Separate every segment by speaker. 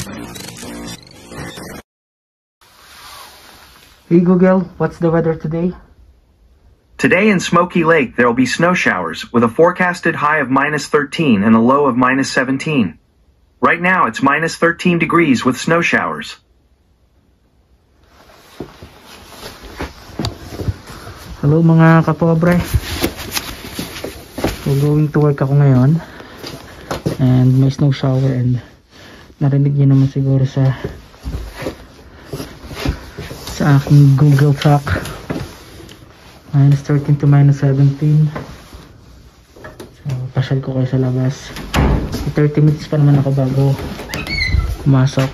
Speaker 1: Hey Google, what's the weather today?
Speaker 2: Today in Smoky Lake there will be snow showers with a forecasted high of -13 and a low of -17. Right now it's -13 degrees with snow showers.
Speaker 1: Hello mga kapobre. So going to work ako ngayon. And may snow shower and narinig niyo naman siguro sa aking Google Track. -13 to -17. So pasyal ko kayo sa labas. 30 minutes pa naman ako bago pumasok.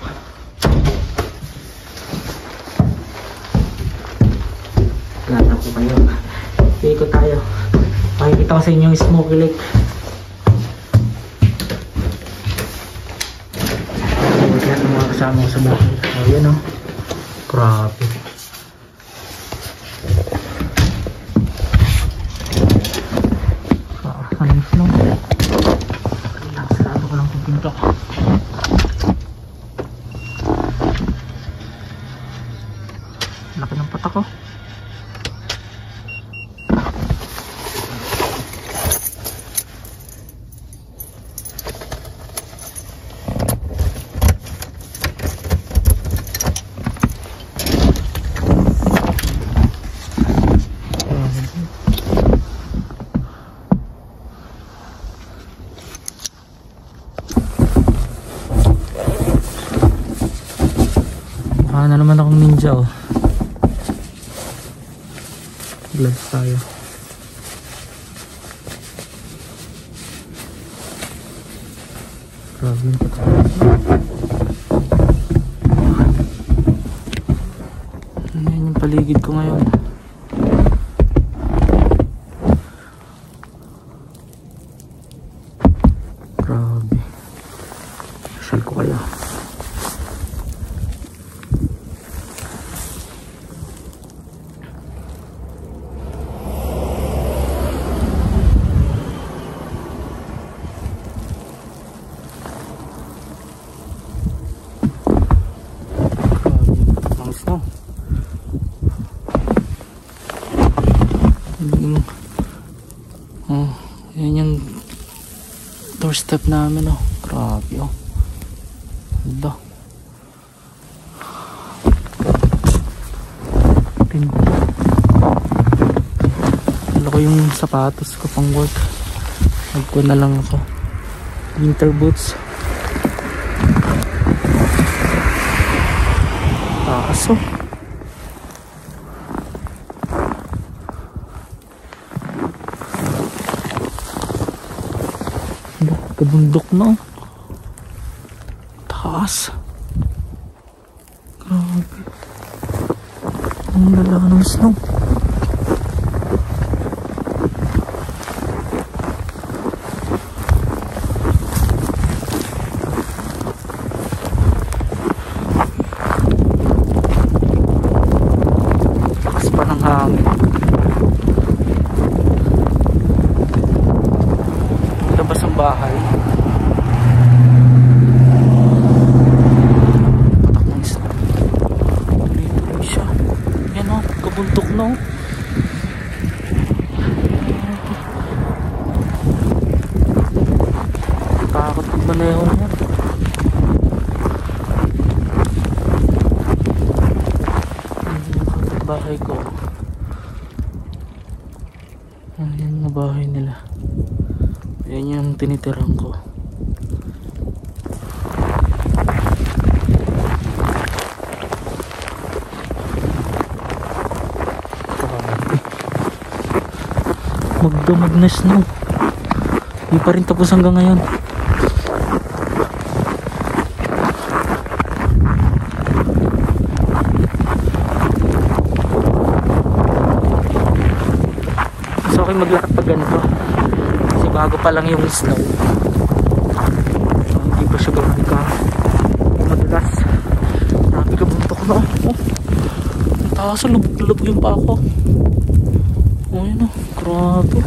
Speaker 1: Gata ko kayo. Ikot tayo. Pakikita ko sa inyo yung Smoky Lake. Kaya ng mga kasama ko sa bahay. O yan o. Grabe. Saan yung snow? Sarado ko lang kung pinto. Laki ng patak ko. Na naman akong ninja oh. Gloves tayo. Grabe pa tayo. Ayan yung paligid ko ngayon. Grabe. Sal ko kaya. Yan yung doorstep namin oh. Grabe oh. Ganda. Wala ko yung sapatos ko pang work. Nagko na lang ako. Winter boots. Taas oh. Kabundok na oh. Taas. Grabe. Ang lala ng snow. Taas pa ng hangin. Labas ang bahay. Kabuntok no. Takot ang maneho niya. Bahay ko. Ayan na bahay nila. Ayan yung tinitirhan ko. Magdamag na snow. Hindi pa rin tapos hanggang ngayon. So okay maglakad pag ganito. Kasi bago pa lang yung snow. So, hindi pa siya gawin ka madulas. Marami ka buntok na. Oh. Taas lubog yung pa ako. Oh yun oh. Grabe.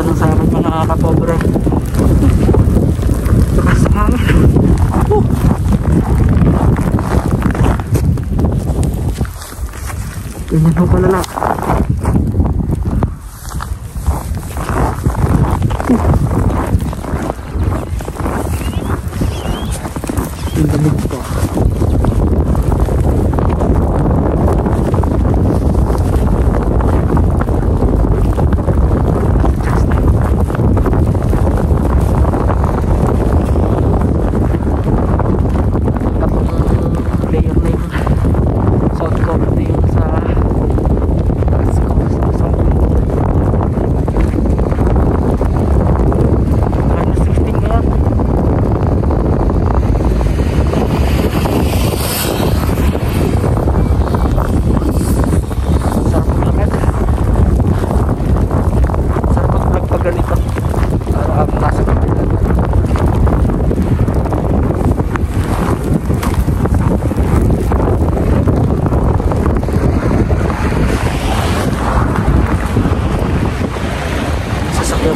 Speaker 1: nagtatanong sa akin mga kapobre. Lakas ng hangin. Ganyan ho palala. Yung lamig pa.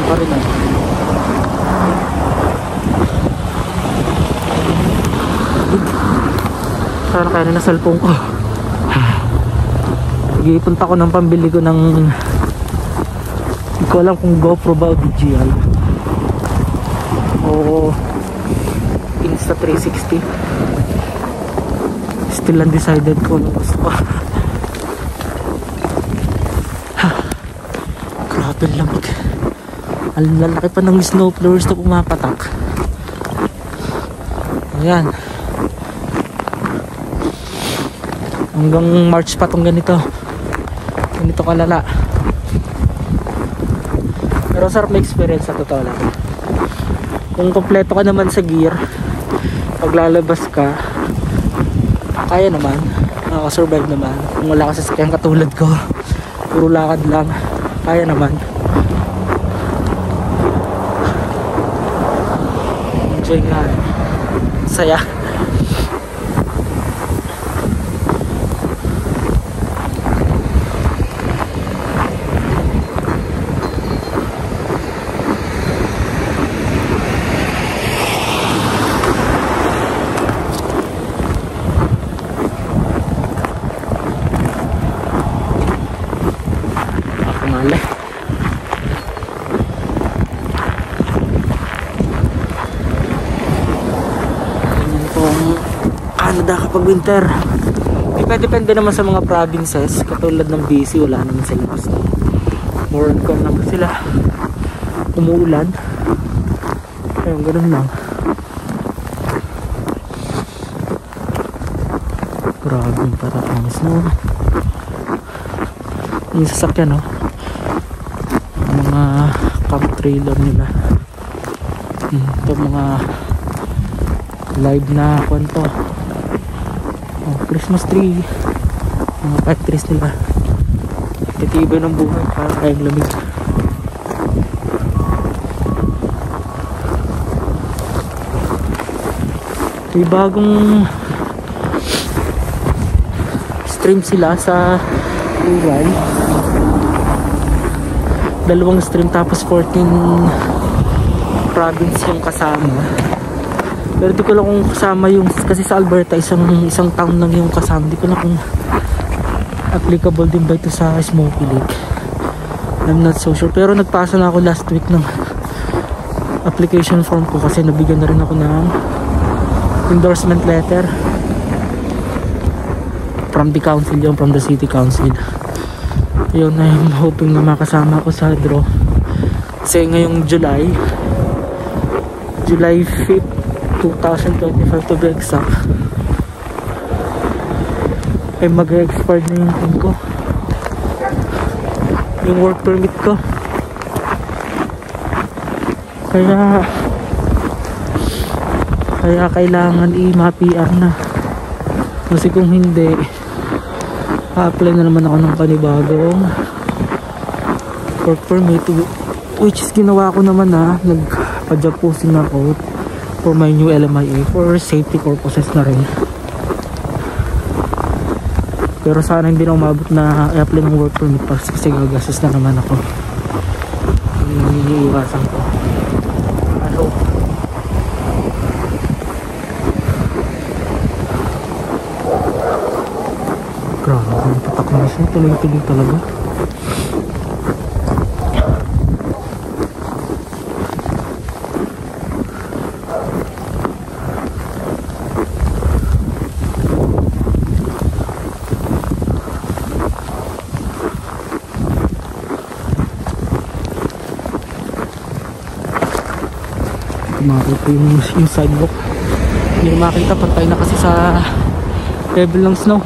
Speaker 1: pa rin Sana kaya na cellphone ko. Ipunta ko ng pambili ko ng, hindi ko alam kung GoPro ba o DJI o Insta360. Still undecided ko nung gusto ko. Grabe lamig. Ang lalaki pa ng snow flowers na pumapatak. Ayan. Hanggang March pa tong ganito kalala. Pero sarap na experience sa totoo lang. Kung kompleto ka naman sa gear, paglalabas ka, kaya naman, nakaka-survive naman. Kung wala ka sa sasakyan katulad ko, puro lakad lang, kaya naman. Enjoy nga, saya. Canada kapag winter. Depende naman sa mga provinces. Katulad ng BC, wala naman sila kasi more on calm lang sila. Umuulan. Ayun, ganun lang. Grabe yung patatang snow. Yung sasakyan, no? Mga camp trailer nila. Ito mga live na kwento. Christmas tree, mga pet trees nila. Titibay ng buhay para kayong lamig. May bagong stream sila sa rural. 2 stream tapos 14 province yung kasama. Pero di ko lang kung kasama yung, kasi sa Alberta isang town lang yung kasama. Di ko lang kung applicable din ba ito sa Smoky Lake. I'm not so sure. Pero nagpasa na ako last week ng application form ko kasi nabigyan na rin ako ng endorsement letter from the council yun, from the city council. Yun, I'm hoping na makasama ako sa draw. Kasi ngayong July 5th 2025 to be exact, ay mag-expire na yung pin ko, yung work permit ko. Kaya kailangan i-ma-PR na, kasi kung hindi apply na naman ako ng panibagong work permit, which is ginawa ko naman na nagpa-job posting ako for my new LMIA for safety purposes na rin. Pero sana hindi na umabot na i-apply ng work permit kasi gagastos na naman ako. yung iniiwasan ko. Ano? Grabe, ang patak na siya. Tuloy-tuloy talaga. Makita yung sidewalk. Hindi na makita, patay na kasi sa level ng snow.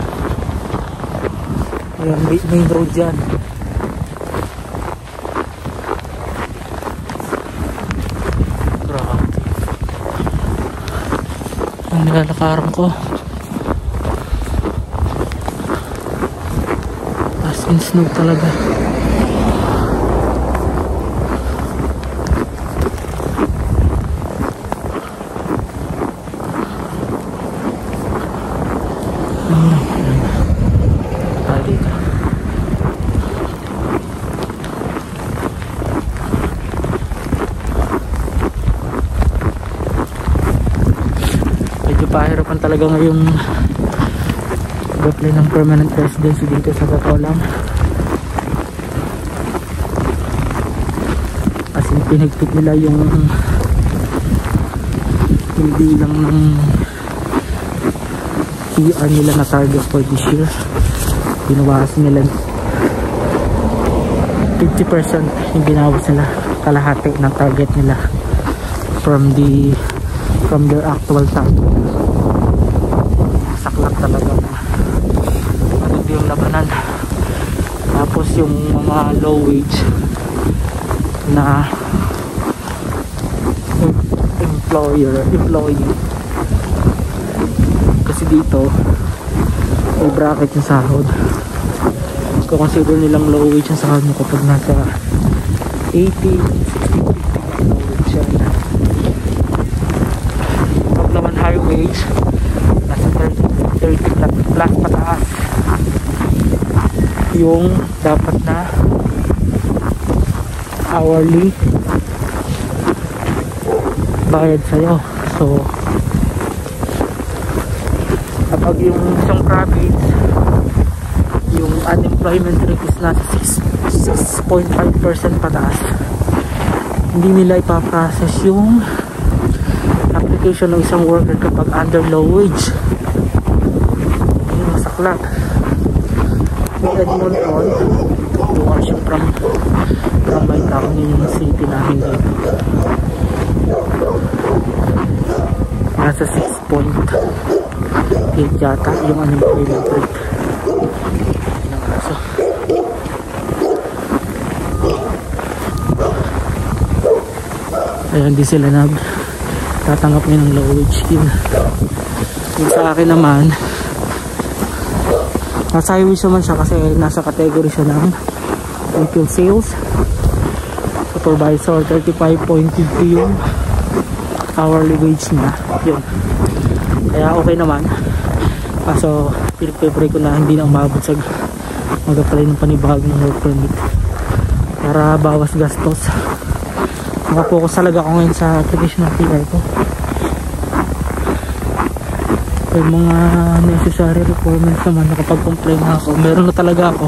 Speaker 1: Ayan, main road yan. Grabe. Ang nilalakaran ko, as in snow talaga. Pahirapan talaga ngayong mag-apply ng permanent residency dito sa totoo lang. As in pinagpit nila yung hindi lang ng PR nila na target for this year. Binawasan nila 50% yung binawas nila, kalahati ng target nila from their actual target. Saklap talaga na ano yung labanan. Tapos yung mga low wage na employee, kasi dito may bracket yung sahod. Kung consider nilang low wage yung sahod mo kapag nasa 80, 60, 50 low wage yan. Kapag naman high wage nasa 30 plus pataas yung dapat na hourly bayad sa'yo. So kapag yung isang province yung unemployment rate is nasa 6.5% pataas, hindi nila ipaprocess yung application ng isang worker kapag under low wage. Yung masaklap. May Edmonton, luwas yung from my town, yung city namin dito, nasa 6.8 yata yung unemployment rate. Ayan, di sila tatanggap ngayon ng low wage scheme. Yung sa akin naman, nasa high wage naman siya kasi nasa category siya ng retail sales. Supervisor, 35.50 yung hourly wage niya. Yun. Kaya okay naman. Kaso pinag-prepare ko na hindi na umabot sa mag-apply ng panibagong work permit para bawas gastos. Nakapokus talaga ako ngayon sa application ng PR ko. Yung mga necessary requirements naman, nakapag-comply na ako. Meron na talaga ako.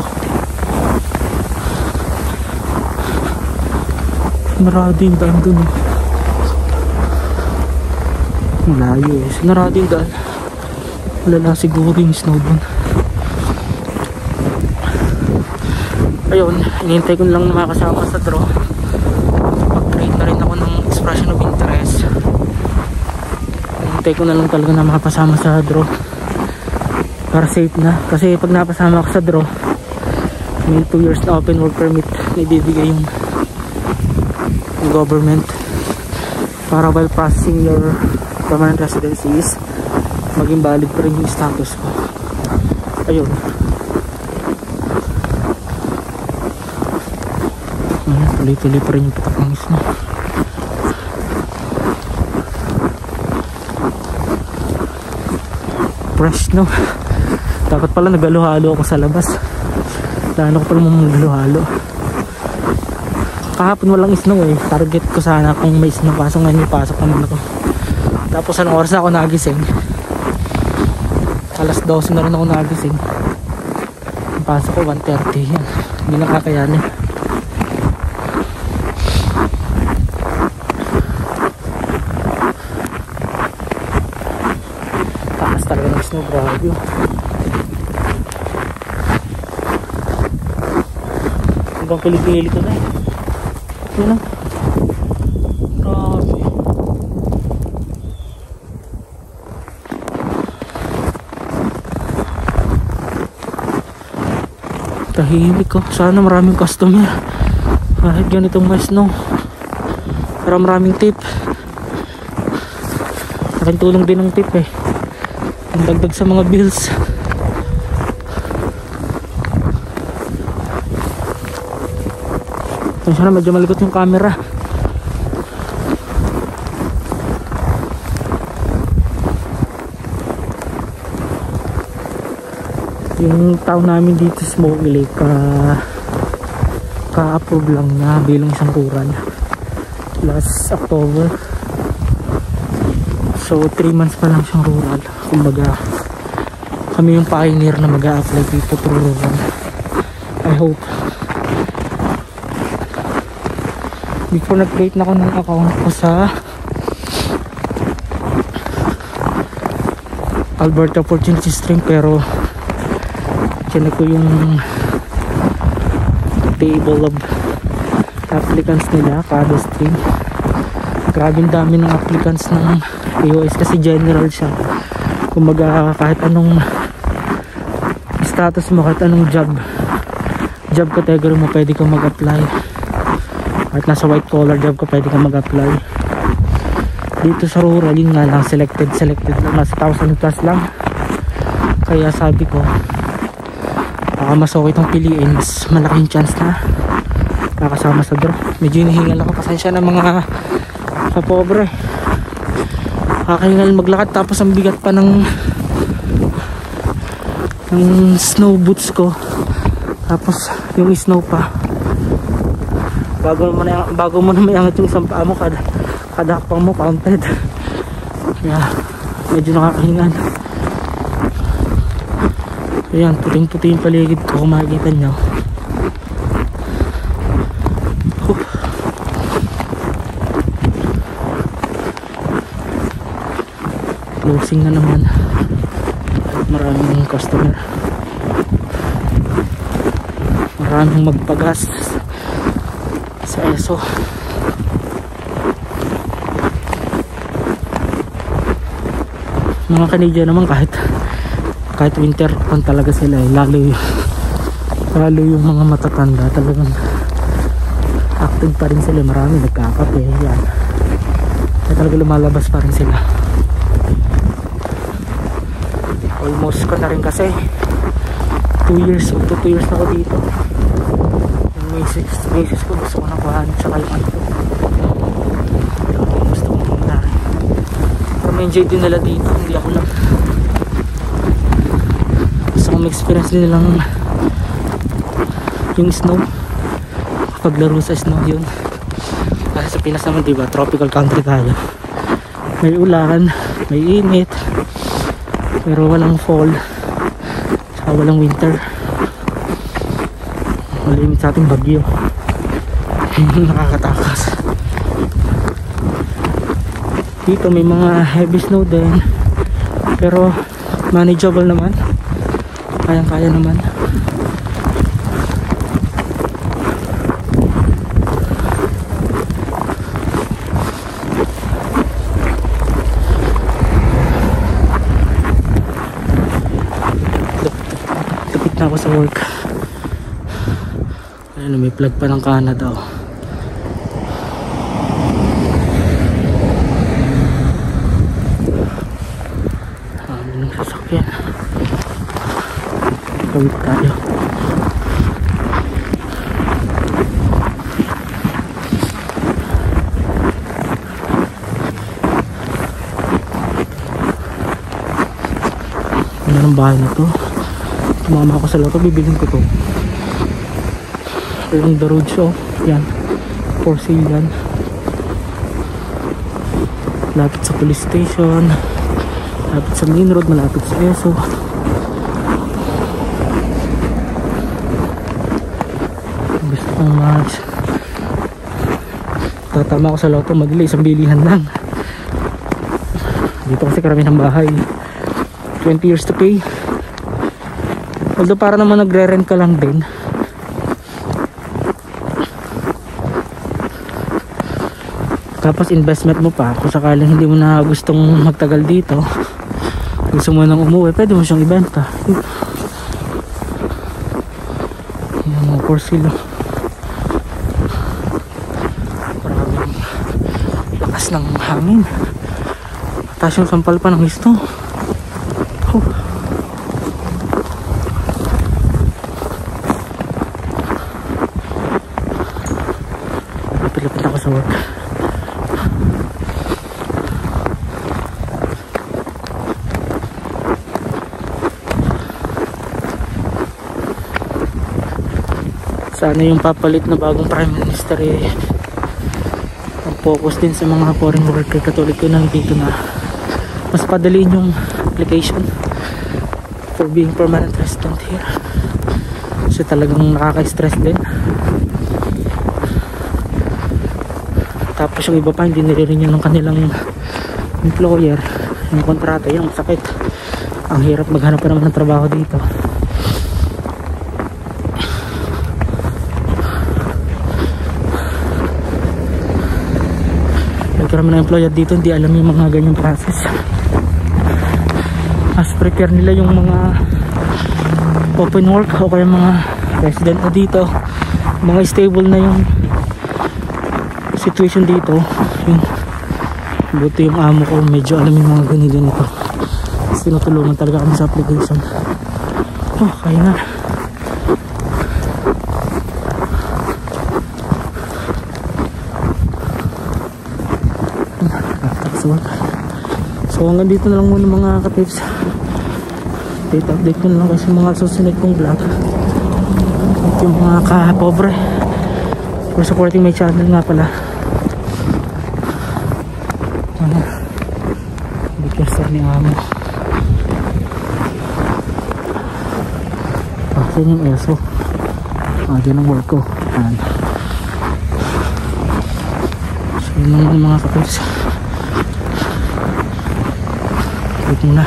Speaker 1: Sinarado yung daan dun. Malayo eh. Sinarado yung daan. Malala siguro yung snow dun. Ayun, inihintay ko lang na makasama sa draw. Mag-trade na rin ako ng expression of interest. Inihintay ko na lang talaga na makapasama sa draw para safe na. Kasi pag napasama ako sa draw, may 2 years na open work permit na ibibigay yung government para while processing your permanent residencies, maging valid pa rin yung status ko. Ayun. Tuloy-tuloy pa rin yung patak ng snow. Fresh no. Dapat pala nagalo-halo ako sa labas. Plano ko pala maghalo-halo. Kahapon walang snow eh. Target ko sana kung may snow, kaso ngayon pasok naman ako. Tapos anong oras na ako nagising? Alas 12 na rin ako nagising. Pasok ko 1:30. Yan, hindi nakakayanin. Takas talaga ng snow, grabe. Hanggang pilit-pilit ko na eh. Yun na. Grabe. Tahimik ko. Sana maraming customer. Kahit ganitong may snow. Para maraming tip. Aking tulong din ng tip eh. Ang dagdag sa mga bills. Sana medyo malikot yung camera. Yung town namin dito Smoky Lake ka-approve lang na bilang isang rural last October. So 3 months pa lang siyang rural. Kumbaga kami yung pioneer na mag-a-apply dito through rural. I hope. Before nag-create na ako ng account ko sa Alberta Opportunity Stream, pero chinek ko yung table of applicants nila kada stream. Grabe dami ng applicants ng AOS kasi general siya. Kumbaga kahit anong status mo, kahit anong job category mo pwede kang mag-apply. Kahit nasa white collar job ka pwede kang mag-apply. Dito sa rural yun nga lang, selected lang, nasa 1,000 plus lang. Kaya sabi ko baka mas okay itong piliin, mas malaking chance na kakasama sa draw. Medyo hinihingal ako, pasensya na mga kapobre. Kakahingal maglakad tapos ang bigat pa ng snow boots ko, tapos yung snow pa. Bago mo na may angat yung isang paa mo, kada hakbang mo counted. Kaya medyo nakakahingal. Ayan, puting-puti yung paligid ko kung makikita nyo. Closing na naman. Maraming customer. Maraming magpagas sa ESO. Mga Canadian naman kahit winter on talaga sila eh. Lalo yung mga matatanda talagang active pa rin sila. Marami nagkakape yan. Kaya talaga lumalabas pa rin sila. Almost ko na rin kasi 2 years na ako dito. Yung misis ko gusto ko na kuhaan sa kalman ko. Gusto ko na rin para ma-enjoy din nila dito, hindi ako lang. Gusto kong experience din nilang yung snow, paglaro sa snow yun. Kasi sa Pinas naman diba, tropical country tayo, may ulan, may init, pero walang fall saka walang winter. Malimit sa ating bagyo. Nakakatakas. Dito may mga heavy snow din, pero manageable naman, kayang-kaya naman. Tapit na ako sa work. Ayun, may plug pa ng Canada oh. Ng sasakyan. Kawit tayo. Ano ng bahay na to? Tumama ako sa loto, bibilin ko to. Yung the road show. Yan. for sale yan. Malapit sa police station, malapit sa main road, malapit sa ESO. Gusto kong match. Tatama ko sa loto, madali, isang bilihan lang. Dito kasi karamihan ng bahay, 20 years to pay. Although para naman nagre-rent ka lang din. Tapos investment mo pa kung sakaling hindi mo na gustong magtagal dito, gusto mo nang umuwi, pwede mo siyang ibenta. Yung mga for sale. Maraming lakas ng hangin. Taas yung sampal pa ng histo. Lapit-lapit ako sa work. Sana yung papalit na bagong Prime Minister ang focus din sa mga foreign worker katulad ko na dito, na mas padaliin yung application for being permanent resident here. Kasi talagang nakaka-stress din. Tapos yung iba pa hindi nire-renew ng kanilang employer yung kontrata, yung sakit. Ang hirap maghanap pa naman ng trabaho dito. Karami ng employer dito hindi alam yung mga ganyang process. Mas prepare nila yung mga open work o kaya mga resident na dito, mga stable na yung situation dito. Buti yung amo ko medyo alam yung mga ganito. Kasi tinutulungan talaga kami sa application. Kaya na. So hanggang dito na lang muna mga ka-tips. Update ko na lang kasi mga susunod kong vlog. At yung mga ka-pobre for supporting my channel nga pala. Bigkaster ni amo. Saan yung ESO? Dyan ang work ko. So yun lang mga ka-tips. Wait muna.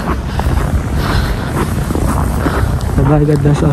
Speaker 1: Bye-bye, God bless all.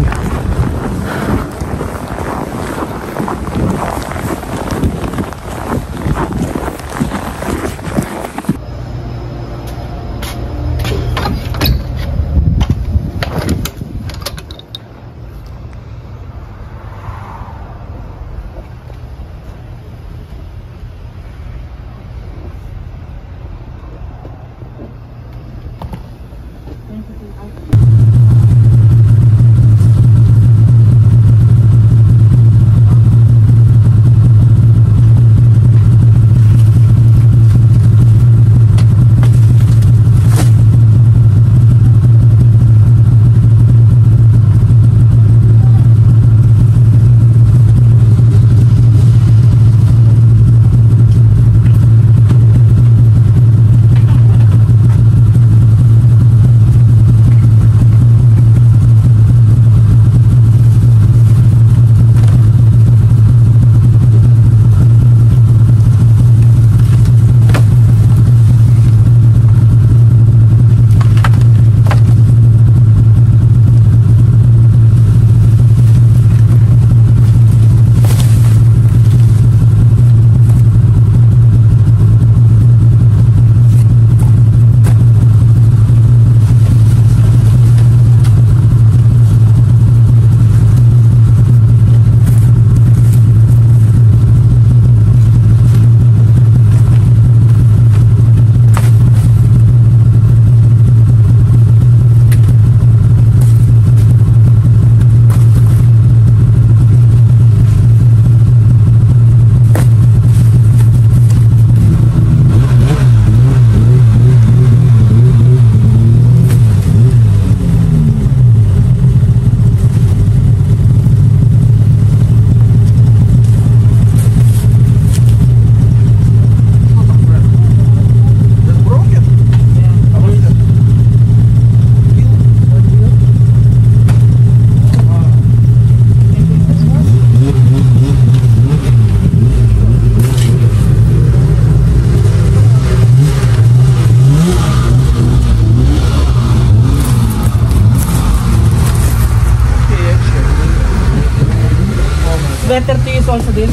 Speaker 1: better to use also this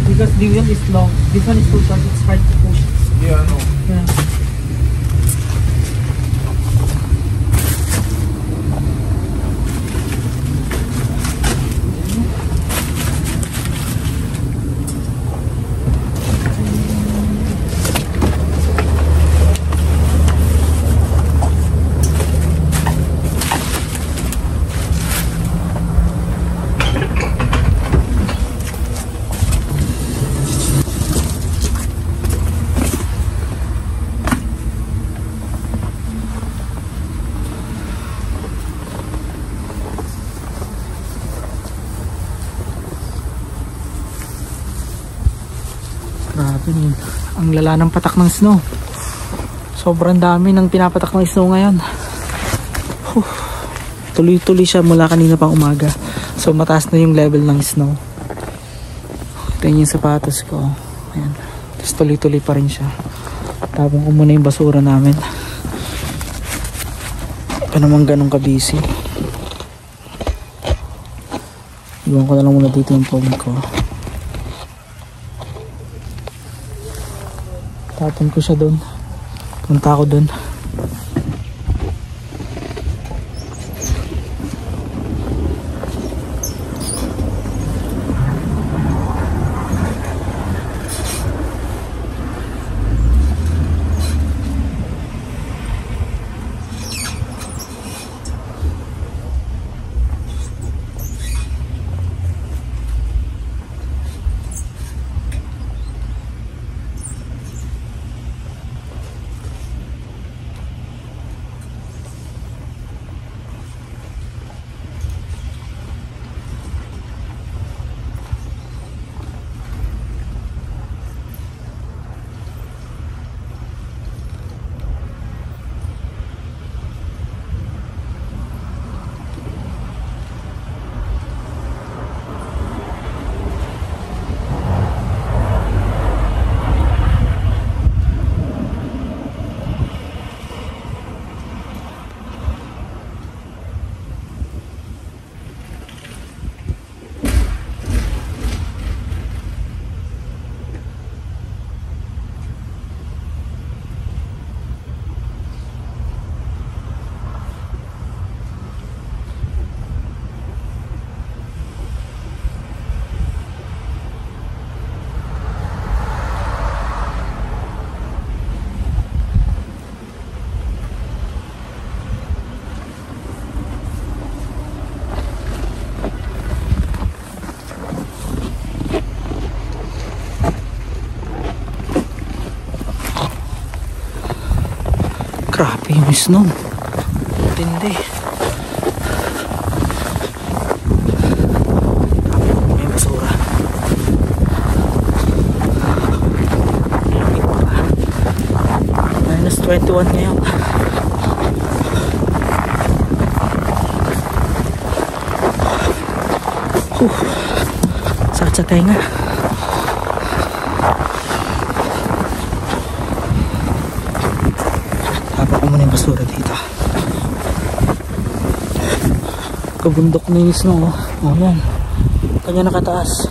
Speaker 1: because the wheel is long. This one is too short, it's hard to push.
Speaker 3: Yeah, I know.
Speaker 1: Yeah. Grabe, ang lala ng patak ng snow. Sobrang dami ng pinapatak ng snow ngayon. Tuloy-tuloy siya mula kanina pang umaga. So mataas na yung level ng snow. Ito yung sapatos ko. Ayan. Tapos tuloy-tuloy pa rin siya. Tapong ko muna yung basura namin. Pa naman ganun ka-busy. Iwan ko na lang muna dito yung phone ko. Tapon ko siya doon. Punta ako doon. Grabe yung snow. Tindi. May basura. -21 ngayon. Sakit sa tenga. Tapos ko muna yung basura dito. Kabundok na yung snow. Oh, yan. Kanya nakataas.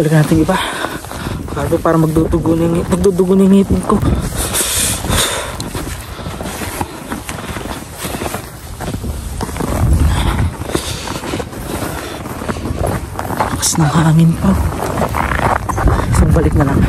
Speaker 1: balikan natin iba. Grabe, para magdudugo na yung ngipin ko. Lakas ng hangin pa. Isang balik na lang.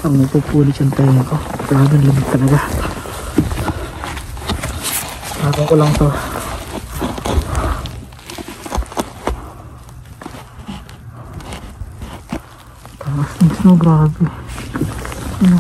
Speaker 1: Ang napupulit yung tayo ko. Grabe, lamig talaga. Nakakang ko lang to. Taas ng snow, grabe. Ano?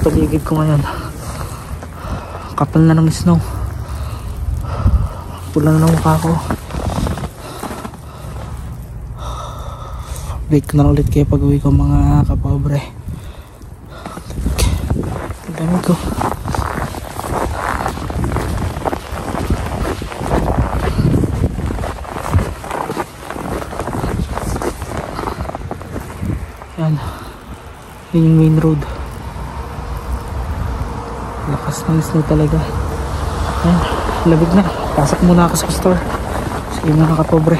Speaker 1: paligid ko ngayon. Kapal na ng snow. Pula na ng mukha ko. Break ko na ulit kayo pag uwi ko mga kapobre. Ang dami ko. Yan. Yun yung main road. Lakas ng snow talaga. Yan. Labig na. Pasok muna ako sa store. Sige mga kapobre.